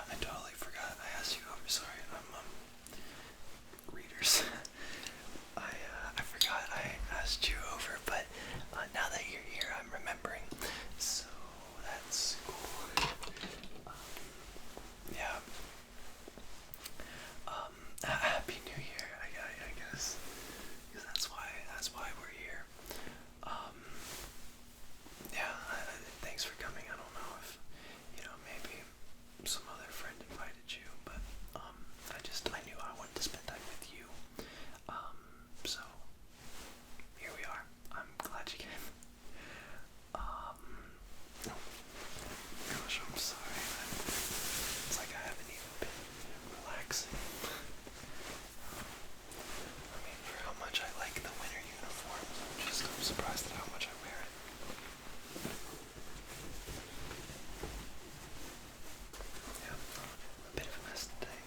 I totally forgot. I asked you over. Sorry, I'm readers. I forgot I asked you over, but now that you're here, I'm remembering. So that's cool. Yeah. Happy New Year, I guess, because that's why we're here. Um, yeah. Thanks for coming. I don't know if maybe some other friend invited you, but I knew I wanted to spend time with you. So here we are. I'm glad you came. Oh, gosh, I'm sorry. It's like I haven't even been relaxing. I mean, for how much I like the winter uniforms, I'm surprised at how much I wear it. Yeah, a bit of a mess today.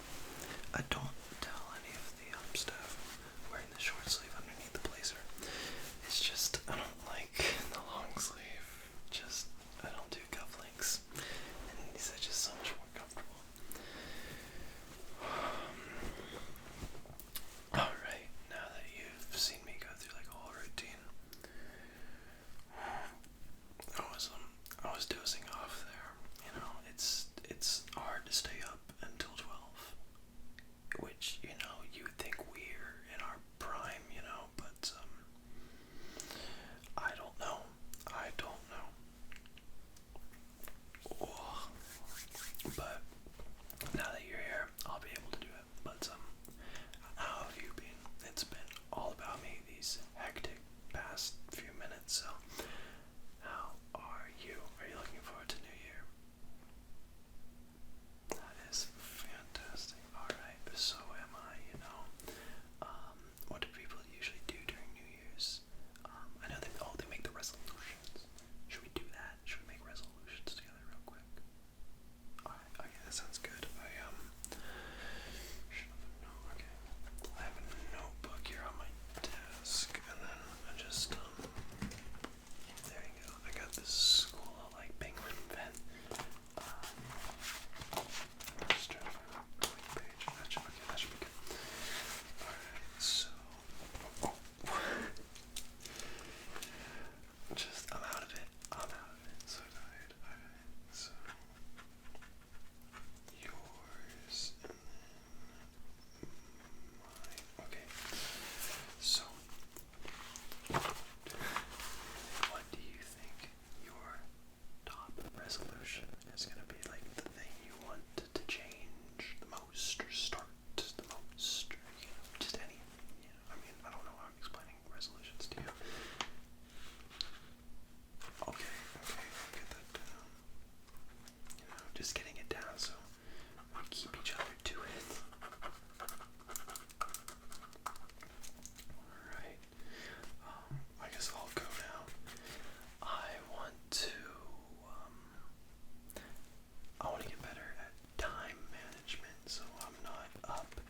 I don't tell any of the staff wearing the short sleeve underneath the blazer. It's just, I don't like the long sleeve. I don't do cufflinks. And these are just so much more comfortable. Alright, now that you've seen me go through like a whole routine, I was dozing off there. It's hard to stay up until 12, which, you would think we're in our prime, but I don't know. Oh, but now that you're here, I'll be able to do it. But how have you been? It's been all about me these hectic past few minutes. So, how are you? Are you looking forward to New Year? That is fantastic. All right, so am I. What do people usually do during New Year's? I know they make the resolutions. Should we do that? Should we make resolutions together real quick? Alright, okay, that sounds good. Okay. I have a notebook here on my desk, and then I just, there you go. I got this school, like, penguin pen. Just trying to find a quick page. That should be good. Alright, so, I'm out of it. So tired. Alright, so yours and then mine. Okay. So what do you think your top resolution is gonna be, like the thing you want to change the most or start the most, or, just any, I mean, I don't know how I'm explaining resolutions to you. Okay, I'll get that down. Just getting it down so we keep each other to it. Alright. I guess I'll go now. I want to get better at time management, so I'm not up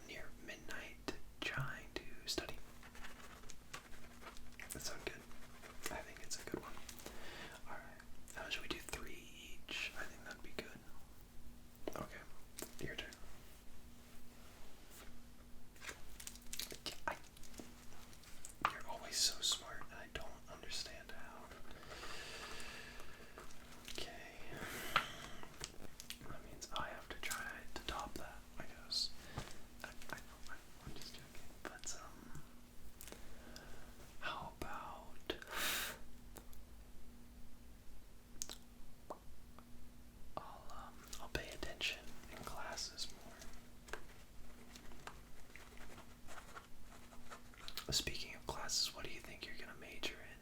near midnight trying to study. That sound good? I think it's a good one. Alright, should we do 3 each? I think that'd be good. Okay, your turn. You're always so smart, and I don't understand how. Okay. That means I have to try to top that, I guess. I'm just joking. But, how about I'll pay attention in classes more. Speaking of classes, what do you think you're gonna major in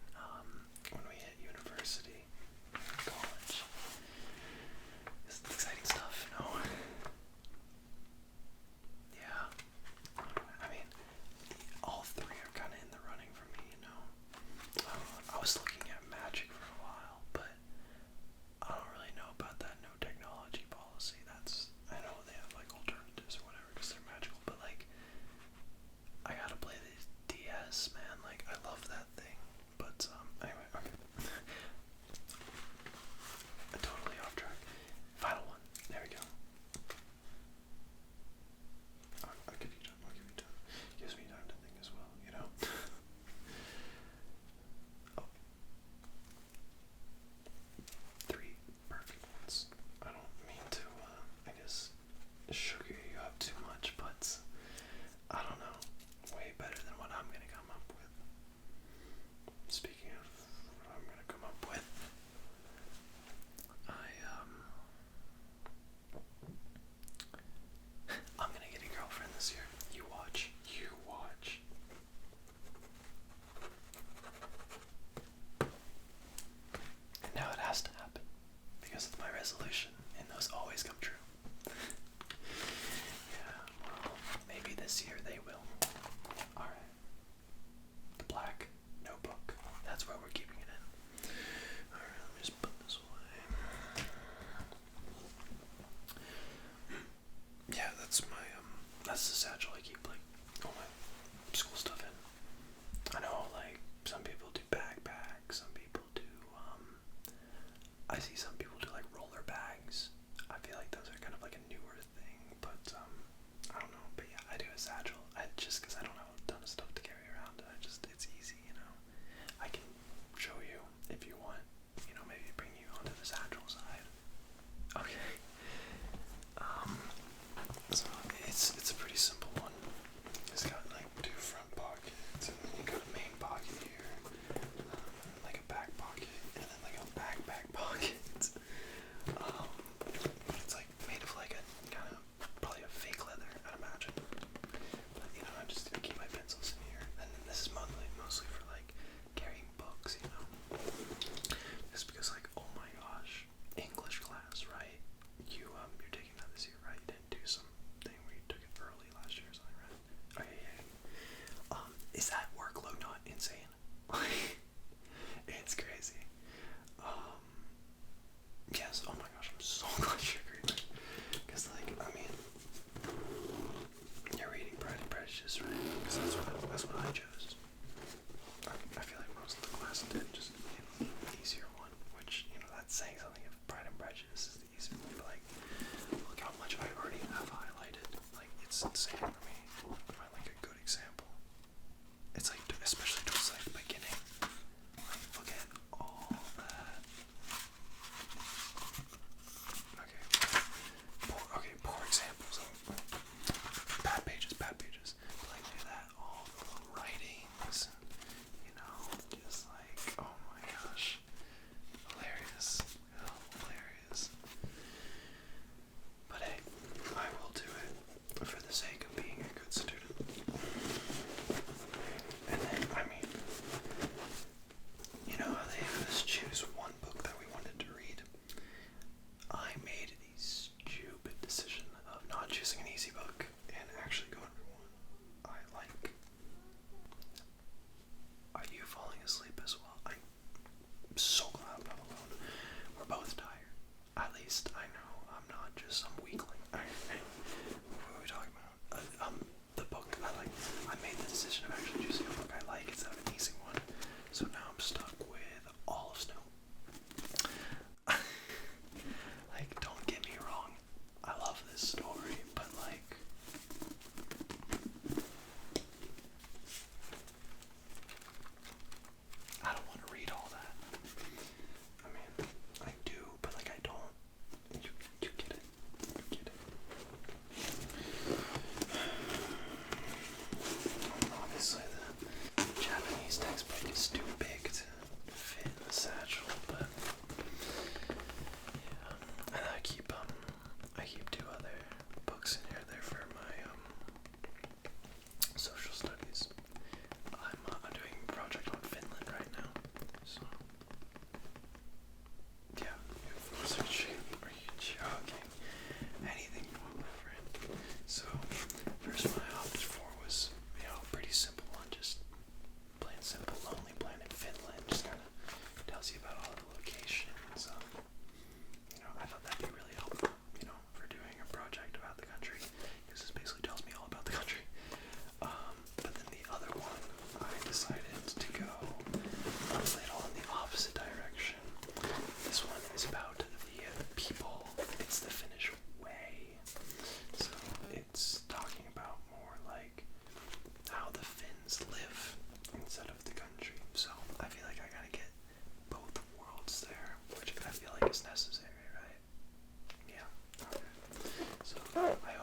when we hit university, college? This is exciting stuff, no? Yeah. I mean, all 3 are kind of in the running for me, I was looking at magic for a while, but I don't really know about that no technology policy. I know they have like alternatives or whatever because they're magical, but like, I gotta play the DS sugar you up too much, but I don't know. Way better than what I'm gonna come up with. Speaking of what I'm gonna come up with, I'm gonna get a girlfriend this year. You watch. You watch. And now it has to happen because it's my resolution, and those always come true. Yeah, well, maybe this year they will. Alright. The black notebook. That's where we're keeping it in. Alright, let me just put this away. Yeah, that's my, that's the satchel I keep, like, all my school stuff in. I know, like, some people do backpacks, some people do, I see some people do, like, roller bags. I feel like those are kind of, like, a newer thing, but, I don't know, but yeah, I do a satchel. Just because I don't have a ton of stuff to carry around, it's easy, you know. I can show you if you want, you know, maybe bring you onto the satchel side. Okay. So it's a pretty simple one. It's got like two front pockets, and then you got a main pocket here, like a back pocket, and then like a backpack pocket. It's like made of like a kind of probably a fake leather, I'd imagine. But you know, I just keep my pencils in here, and then this is mostly for like carrying books, you know. Just because like, oh my gosh, English class, right? You're taking that this year, right? You didn't do something where you took it early last year or something, right? Okay, yeah. Is that workload not insane? It's crazy. Yes, oh my gosh, I'm so glad you agree with me. Because, like, I mean, you're reading Pride and Prejudice, right? Because that's what I chose. I feel like most of the class did just, you know, the easier one, which, you know, that's saying something if Pride and Prejudice is the easier one, but, like, look how much I already have highlighted. Like, it's insane for me. Find, like, a good example. It's, like, especially towards, like, the beginning. Like, look at all that. Okay, poor examples. Bad pages. Like, look at that, all the little writings, you know, just like, oh my gosh, hilarious, hilarious. But hey, I will do it for the sake of being a good student. And then, I mean, you know how they have us choose one book that we wanted to read? I made the stupid decision of not choosing an easy book and actually going for one I like. Are you falling asleep as well? I'm so glad I'm not alone. We're both tired. At least I know I'm not just some weakling. What are we talking about? The book I like. I made the decision of actually choosing a book I like instead of an easy one. So now I'm stuck with all of Snow. Like, don't get me wrong, I love this story, but like, I don't want to read all that. I mean, I do, but like, I don't. You get it. You get it. Obviously, the Japanese textbook is too big to fit in the satchel, but yeah. And I keep two other books in here. They're for my social studies. I'm doing a project on Finland right now, so yeah. Of course, are you joking? Anything you want, my friend. So first one I opted for was, you know, a pretty simple one, just plain simple, Lonely Planet Finland. Just kind of tells you about all the locations. You know, I thought that'd be really helpful, you know, for doing a project about the country, because this basically tells me all about the country. But then the other one, I decided to go a little in the opposite direction. This one is about the people. It's the Finnish way. So it's talking about more like how the Finns live instead of the country. So I feel like I gotta get both worlds there, which I feel like is necessary, right? Yeah. Okay. So I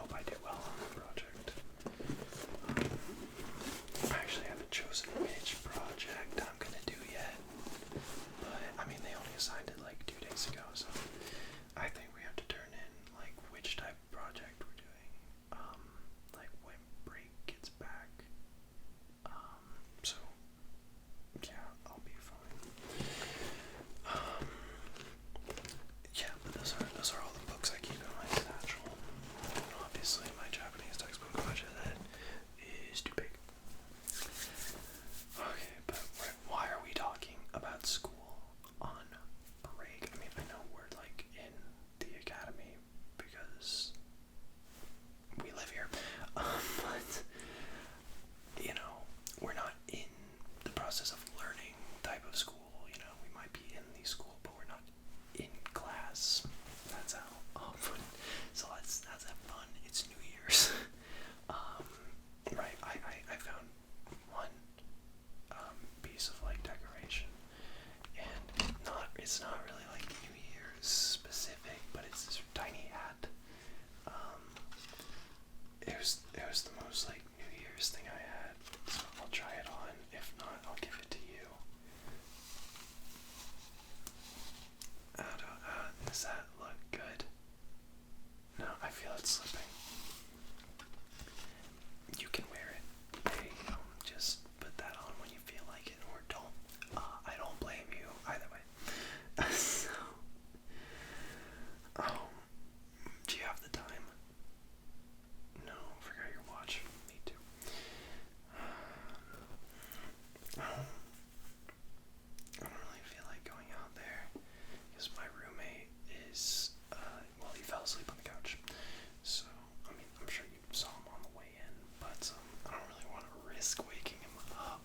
feel it slipping. You can wear it. Hey, just put that on when you feel like it, or don't. I don't blame you either way. So, do you have the time? No, forgot your watch. Me too. I don't really feel like going out there because my roommate is, well, he fell asleep on the couch. So, I mean, I'm sure you saw him on the way in, but I don't really want to risk waking him up.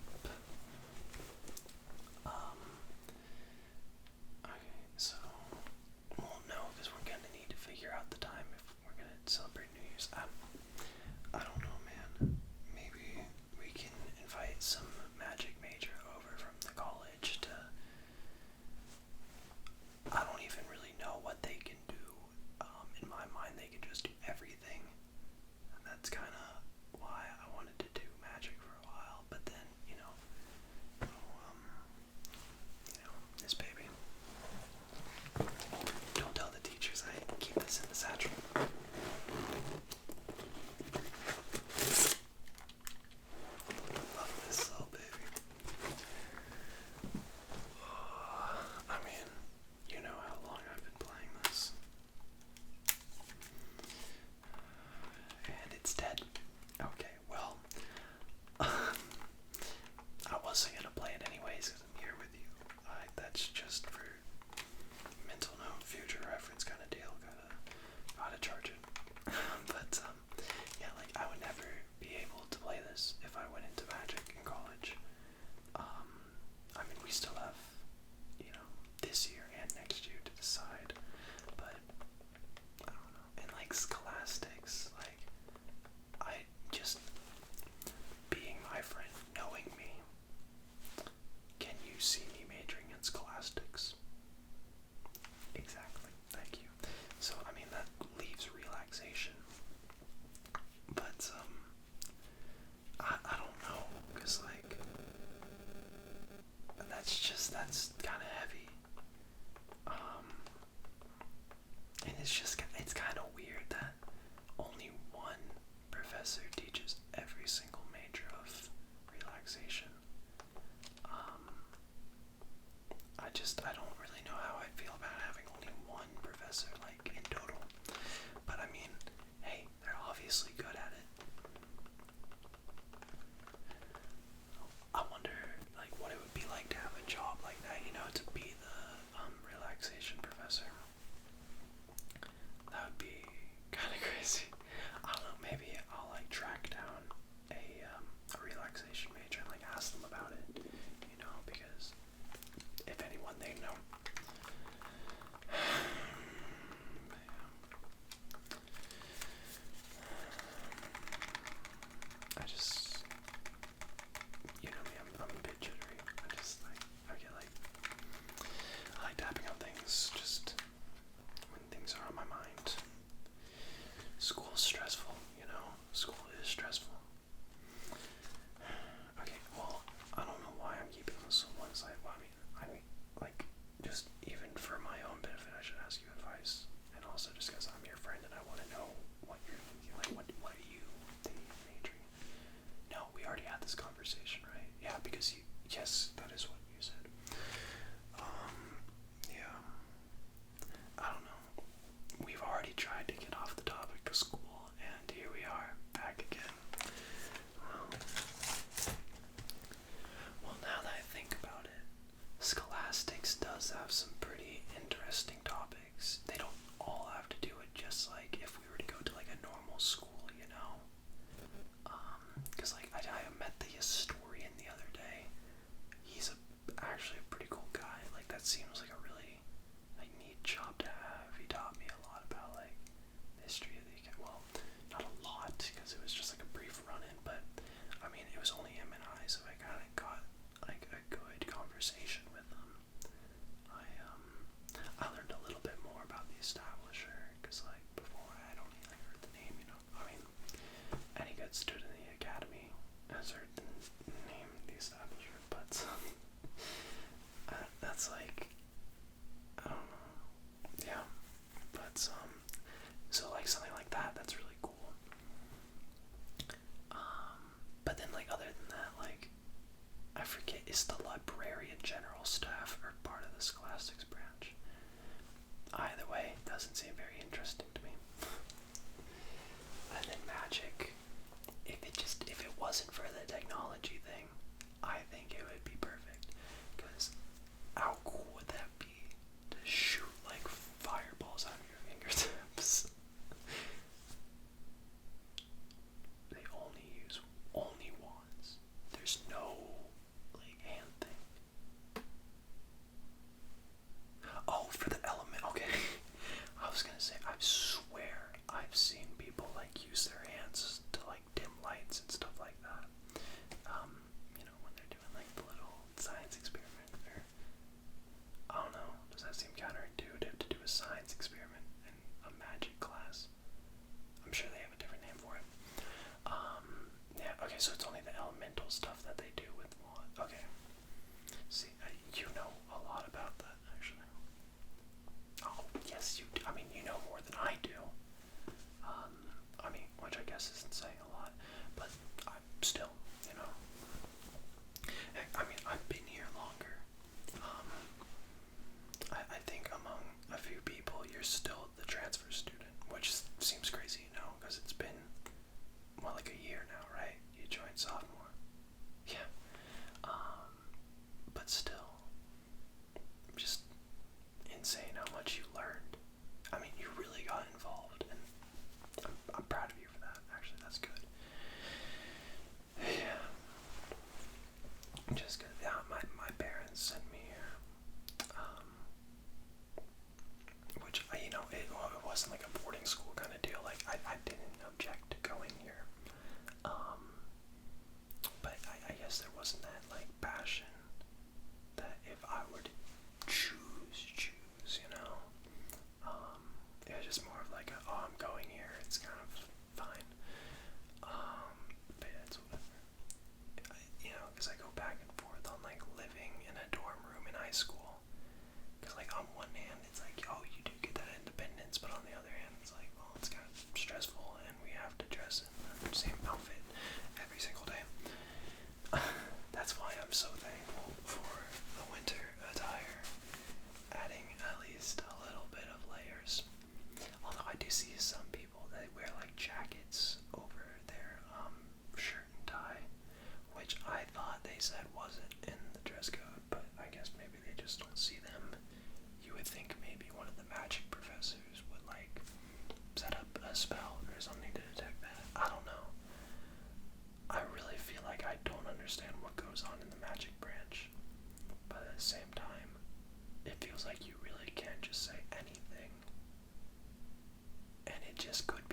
Okay, so, well, no, because we're gonna need to figure out the time if we're gonna celebrate New Year's. I don't know, man. Maybe we can invite some magic major over from the college to. I don't even really know what they can do. In my mind, they can just do everything. And that's kind of why I wanted to do magic for a while. But then, this baby. Don't tell the teachers I keep this in the satchel. Love this little baby. I mean, you know how long I've been playing this. And it's dead. Okay, well, I wasn't gonna play it anyways because I'm here with you. That's just for mental note, future reference kind of deal. Gotta charge it. But yeah, like I would never be able to play this if I went into Magic in college. I mean, we still have, this year and next year to decide. But I don't know. And like scholastics, like I just being my friend, knowing me. Can you see me majoring in scholastics? Exactly. Thank you. So, I mean, that leaves relaxation. But, I don't know, because, like, that's kind of heavy. And it's kind of weird that only one professor teaches every single major of relaxation. I don't really know how I feel about having only one professor, like, in total. But I mean, hey, they're obviously good at it. I wonder, like, what it would be like to have a job like that, to be the, relaxation professor. That would be kind of crazy. I don't know, maybe I'll, like, track down a relaxation major and, like, ask them about it, because if anyone they know. I just, me, I'm a bit jittery. I like tapping on things just when things are on my mind. School's stressful, school is stressful. Okay, well, I don't know why I'm keeping this on one side. Well, I mean, like, just even for my own benefit, I should ask you advice. And also just because I'm your friend and I want to know what you're thinking. Like, what are you thinking of majoring? No, we already had this conversation, right? Yeah, because yes, that is what you said. Yeah. I don't know. We've already tried to get off the topic of school, and here we are, back again. Well, now that I think about it, scholastics does have some pretty interesting topics. They don't all have to do it just like if we were to go to like a normal school, because like I met the historian the other day. He's actually a pretty cool guy. Like that seems like a really like neat job to have. He taught me a lot about like the history of the well, not a lot because it was just like a brief run-in, but I mean it was only him and I, so I kind of got like a good conversation with him. I learned a little bit more about the establisher because like before I had only like heard the name, I mean any good student in the academy has heard the name the establisher, but that's like I don't know, yeah, but so like something like just cause my parents sent me here, which it wasn't like a boarding school kind of deal. Like I didn't object to going here, but I guess there wasn't that like passion that if I were to choose, it was just more of like I'm going here. It's kind of fine. But yeah, it's whatever. Because I go back and forth on like living in a dorm room in high school. Because like on one hand, it's like, oh, you do get that independence, but on the other hand, it's like, well, it's kind of stressful, and we have to dress in the same outfit every single day. That's why I'm so thankful for the winter attire, adding at least a little bit of layers. Although I do see some people that wear like jackets over their shirt and tie, which I thought they said wasn't in the dress code, but I guess maybe they just don't see them. You would think maybe one of the magic professors would like set up a spell or something to detect that. I don't know. I really feel like I don't understand what goes on in the magic branch, but at the same time, it feels like you really can't just say anything, and it just could